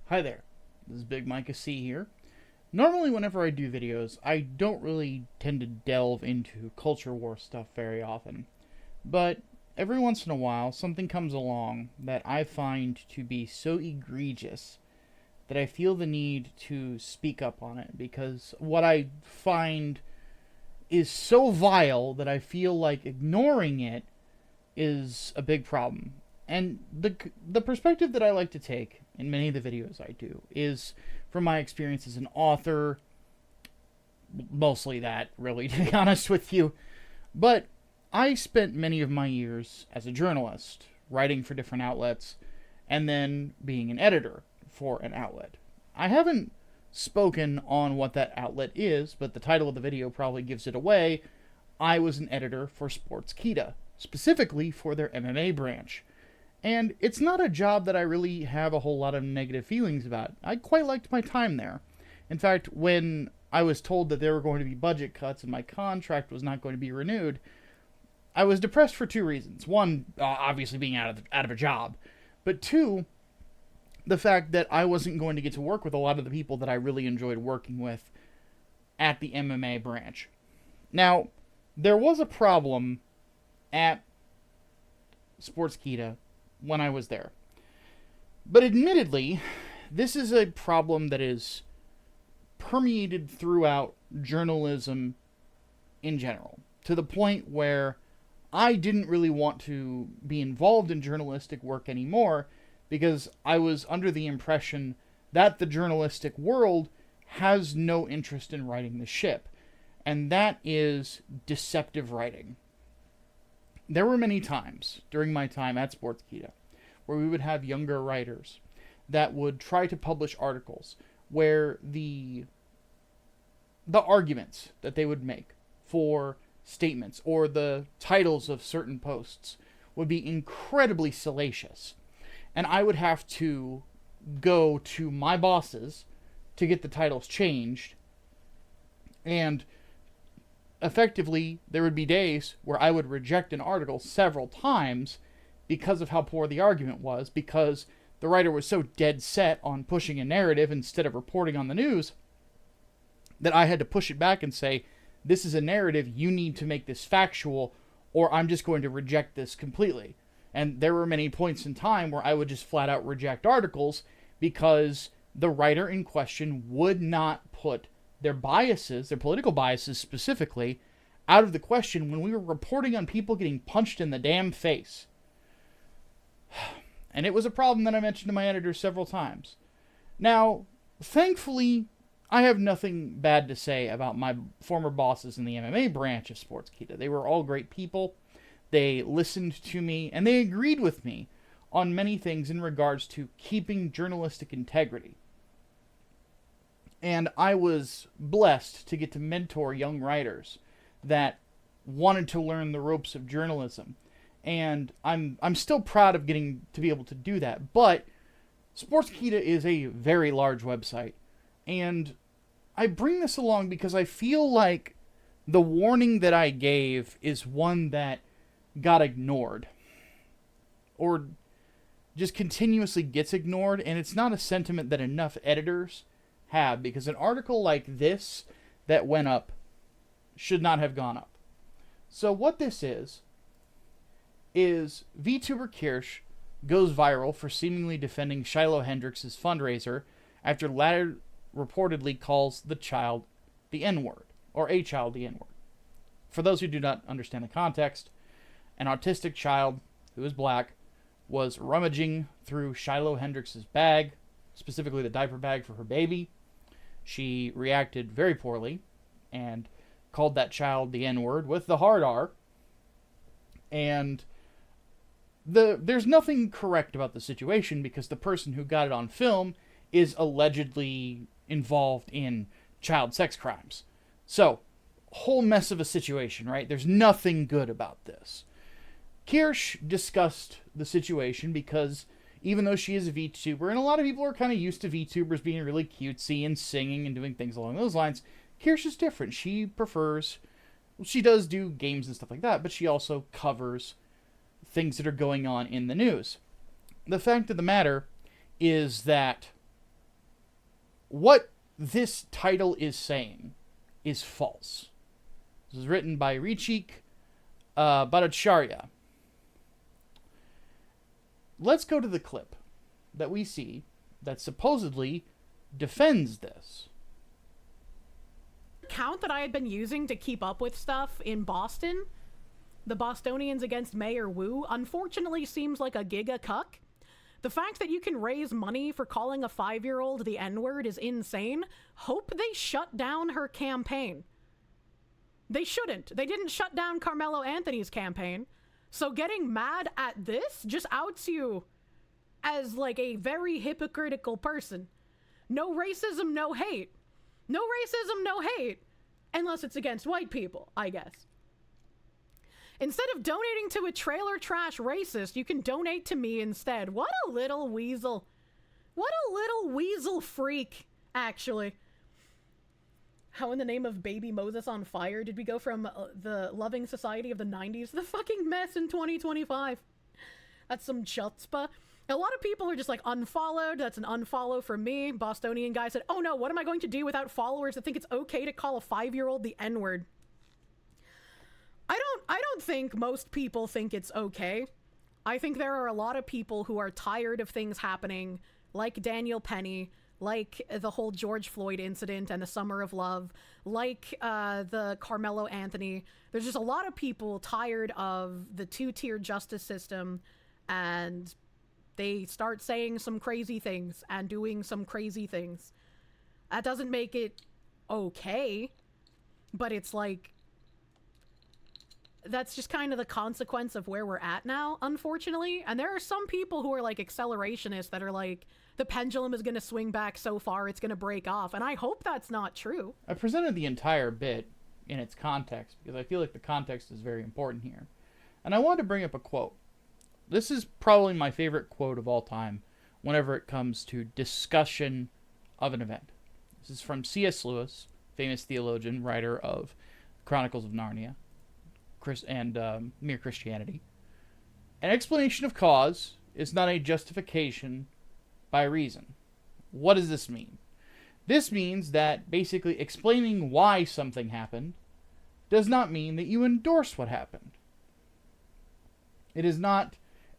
Hi there, this is Big Micah C here. Normally whenever I do videos, I don't really tend to delve into culture war stuff very often. But every once in a while, something comes along that I find to be so egregious that I feel the need to speak up on it, because what I find is so vile that I feel like ignoring it is a big problem. And the perspective that I like to take in many of the videos I do is from my experience as an author, mostly that, really, to be honest with you. But I spent many of my years as a journalist, writing for different outlets, and then being an editor for an outlet. I haven't spoken on what that outlet is, but the title of the video probably gives it away. I was an editor for Sportskeeda, specifically for their MMA branch. And it's not a job that I really have a whole lot of negative feelings about. I quite liked my time there. In fact, when I was told that there were going to be budget cuts and my contract was not going to be renewed, I was depressed for two reasons. One, obviously being out of a job. But two, the fact that I wasn't going to get to work with a lot of the people that I really enjoyed working with at the MMA branch. Now, there was a problem at Sportskeeda when I was there. But admittedly, this is a problem that is permeated throughout journalism in general, to the point where I didn't really want to be involved in journalistic work anymore, because I was under the impression that the journalistic world has no interest in writing the ship, and that is deceptive writing. There were many times during my time at Sportskeeda where we would have younger writers that would try to publish articles where the arguments that they would make for statements or the titles of certain posts would be incredibly salacious. And I would have to go to my bosses to get the titles changed. And effectively, there would be days where I would reject an article several times because of how poor the argument was, because the writer was so dead set on pushing a narrative instead of reporting on the news that I had to push it back and say, this is a narrative, you need to make this factual, or I'm just going to reject this completely. And there were many points in time where I would just flat out reject articles because the writer in question would not put their biases, their political biases specifically, out of the question when we were reporting on people getting punched in the damn face. And it was a problem that I mentioned to my editor several times. Now, thankfully, I have nothing bad to say about my former bosses in the MMA branch of Sportskeeda. They were all great people. They listened to me, and they agreed with me on many things in regards to keeping journalistic integrity. And I was blessed to get to mentor young writers that wanted to learn the ropes of journalism. And I'm still proud of getting to be able to do that. But Sportskeeda is a very large website. And I bring this along because I feel like the warning that I gave is one that got ignored. Or just continuously gets ignored. And it's not a sentiment that enough editors have, because an article like this that went up should not have gone up. So what this is Vtuber Kirsche goes viral for seemingly defending Shiloh Hendrix' fundraiser after latter reportedly calls the child the N-word, or a child the N-word. For those who do not understand the context, an autistic child who is black was rummaging through Shiloh Hendrix' bag, specifically the diaper bag for her baby. She reacted very poorly and called that child the N-word with the hard R. And there's nothing correct about the situation because the person who got it on film is allegedly involved in child sex crimes. So, whole mess of a situation, right? There's nothing good about this. Kirsche discussed the situation because even though she is a VTuber, and a lot of people are kind of used to VTubers being really cutesy and singing and doing things along those lines, Kirsche is different. She does do games and stuff like that, but she also covers things that are going on in the news. The fact of the matter is that what this title is saying is false. This is written by Richik Bhattacharya. Let's go to the clip that we see that supposedly defends this. Account that I had been using to keep up with stuff in Boston, the Bostonians against Mayor Wu, unfortunately seems like a giga cuck. The fact that you can raise money for calling a 5-year-old the N-word is insane. Hope they shut down her campaign. They shouldn't. They didn't shut down Carmelo Anthony's campaign. So getting mad at this just outs you as like a very hypocritical person. No racism, no hate. No racism, no hate. Unless it's against white people, I guess. Instead of donating to a trailer trash racist, you can donate to me instead. What a little weasel. What a little weasel freak, actually. How in the name of Baby Moses on Fire did we go from the loving society of the 90s to the fucking mess in 2025? That's some chutzpah. A lot of people are just like unfollowed. That's an unfollow from me. Bostonian guy said, oh no, what am I going to do without followers that think it's okay to call a 5-year-old the N-word? I don't think most people think it's okay. I think there are a lot of people who are tired of things happening, like Daniel Penny, like the whole George Floyd incident and the Summer of Love, like the Carmelo Anthony. There's just a lot of people tired of the two-tier justice system, and they start saying some crazy things and doing some crazy things. That doesn't make it okay, but it's like, that's just kind of the consequence of where we're at now, unfortunately. And there are some people who are like accelerationists that are like, the pendulum is going to swing back so far it's going to break off. And I hope that's not true. I presented the entire bit in its context because I feel like the context is very important here. And I wanted to bring up a quote. This is probably my favorite quote of all time whenever it comes to discussion of an event. This is from C.S. Lewis, famous theologian, writer of Chronicles of Narnia and Mere Christianity. An explanation of cause is not a justification by reason. What does this mean? This means that basically explaining why something happened does not mean that you endorse what happened. It is not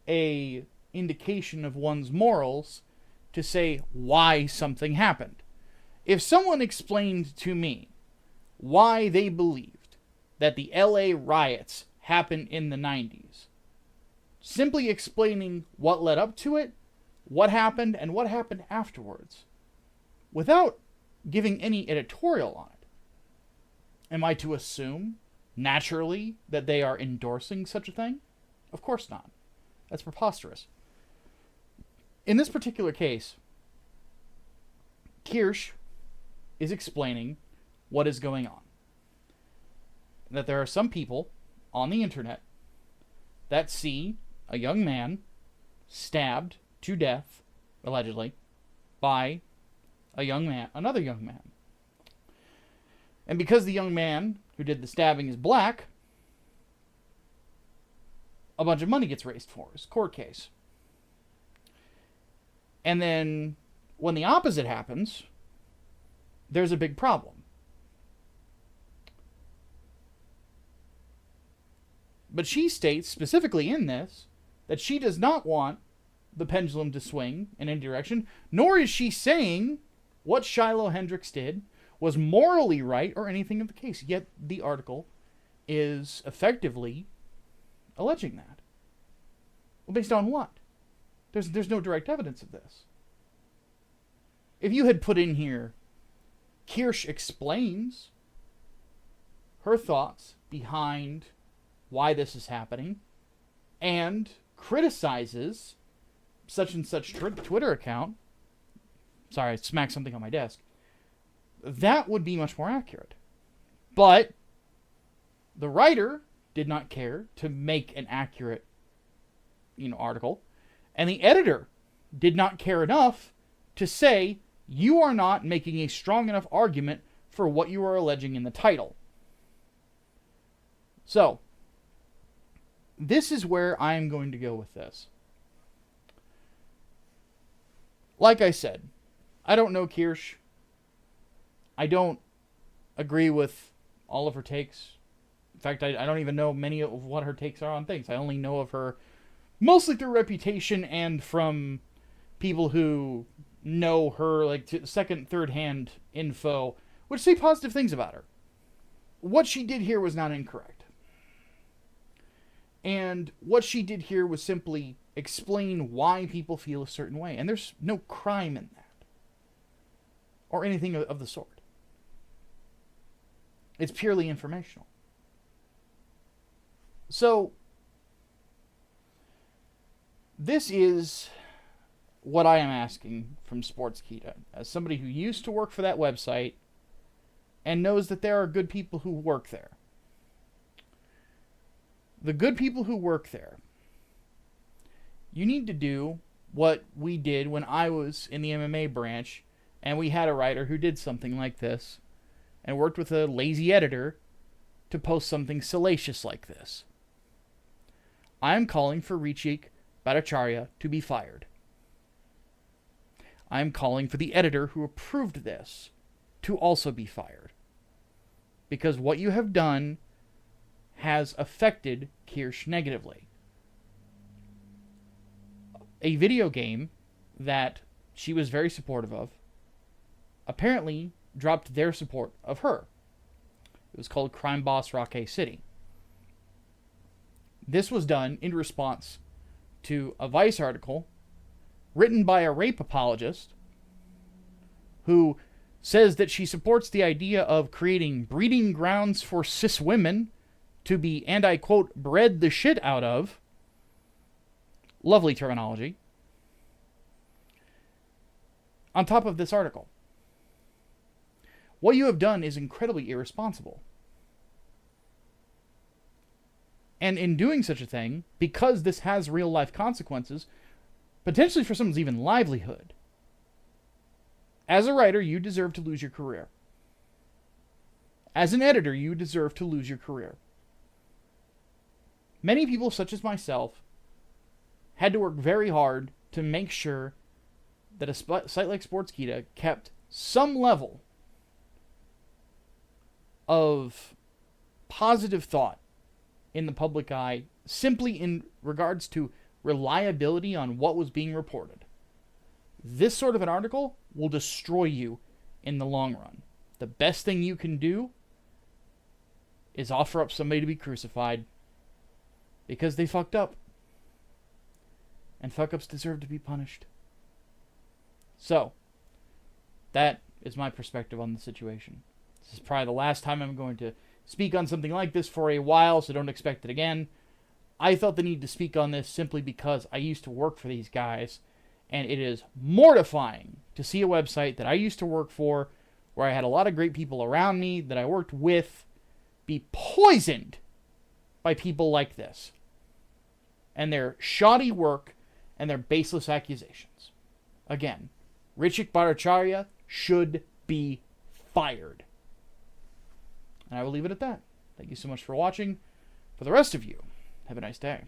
a indication of one's morals to say why something happened. If someone explained to me why they believed that the LA riots happened in the 90s, simply explaining what led up to it, what happened, and what happened afterwards, without giving any editorial on it, am I to assume, naturally, that they are endorsing such a thing? Of course not. That's preposterous. In this particular case, Kirsche is explaining what is going on. That there are some people on the internet that see a young man stabbed to death, allegedly, by another young man. And because the young man who did the stabbing is black, a bunch of money gets raised for his court case. And then when the opposite happens, there's a big problem. But she states specifically in this that she does not want the pendulum to swing in any direction, nor is she saying what Shiloh Hendricks did was morally right or anything of the case. Yet the article is effectively alleging that. Well, based on what? There's no direct evidence of this. If you had put in here, Kirsche explains her thoughts behind why this is happening, and criticizes such and such Twitter account. Sorry, I smacked something on my desk. That would be much more accurate. But the writer did not care to make an accurate, article, and the editor did not care enough to say you are not making a strong enough argument for what you are alleging in the title. So, this is where I am going to go with this. Like I said, I don't know Kirsche. I don't agree with all of her takes. In fact, I don't even know many of what her takes are on things. I only know of her mostly through reputation and from people who know her, like, second, third-hand info, which say positive things about her. What she did here was not incorrect. And what she did here was simply explain why people feel a certain way. And there's no crime in that. Or anything of the sort. It's purely informational. So, this is what I am asking from Sportskeeda, as somebody who used to work for that website and knows that there are good people who work there. The good people who work there, you need to do what we did when I was in the MMA branch and we had a writer who did something like this and worked with a lazy editor to post something salacious like this. I am calling for Kirsche Verstahl to be fired. I am calling for the editor who approved this to also be fired. Because what you have done has affected Kirsche negatively. A video game that she was very supportive of apparently dropped their support of her. It was called Crime Boss Rocket City. This was done in response to a Vice article written by a rape apologist who says that she supports the idea of creating breeding grounds for cis women to be, and I quote, bred the shit out of. Lovely terminology. On top of this article. What you have done is incredibly irresponsible. And in doing such a thing, because this has real-life consequences, potentially for someone's even livelihood, as a writer, you deserve to lose your career. As an editor, you deserve to lose your career. Many people, such as myself, had to work very hard to make sure that a site like Sportskeeda kept some level of positive thought in the public eye, simply in regards to reliability on what was being reported. This sort of an article will destroy you in the long run. The best thing you can do is offer up somebody to be crucified because they fucked up. And fuck-ups deserve to be punished. So, that is my perspective on the situation. This is probably the last time I'm going to speak on something like this for a while, so don't expect it again. I felt the need to speak on this simply because I used to work for these guys, and it is mortifying to see a website that I used to work for, where I had a lot of great people around me that I worked with, be poisoned by people like this. And their shoddy work and their baseless accusations. Again, Kirsche Verstahl should be fired. And I will leave it at that. Thank you so much for watching. For the rest of you, have a nice day.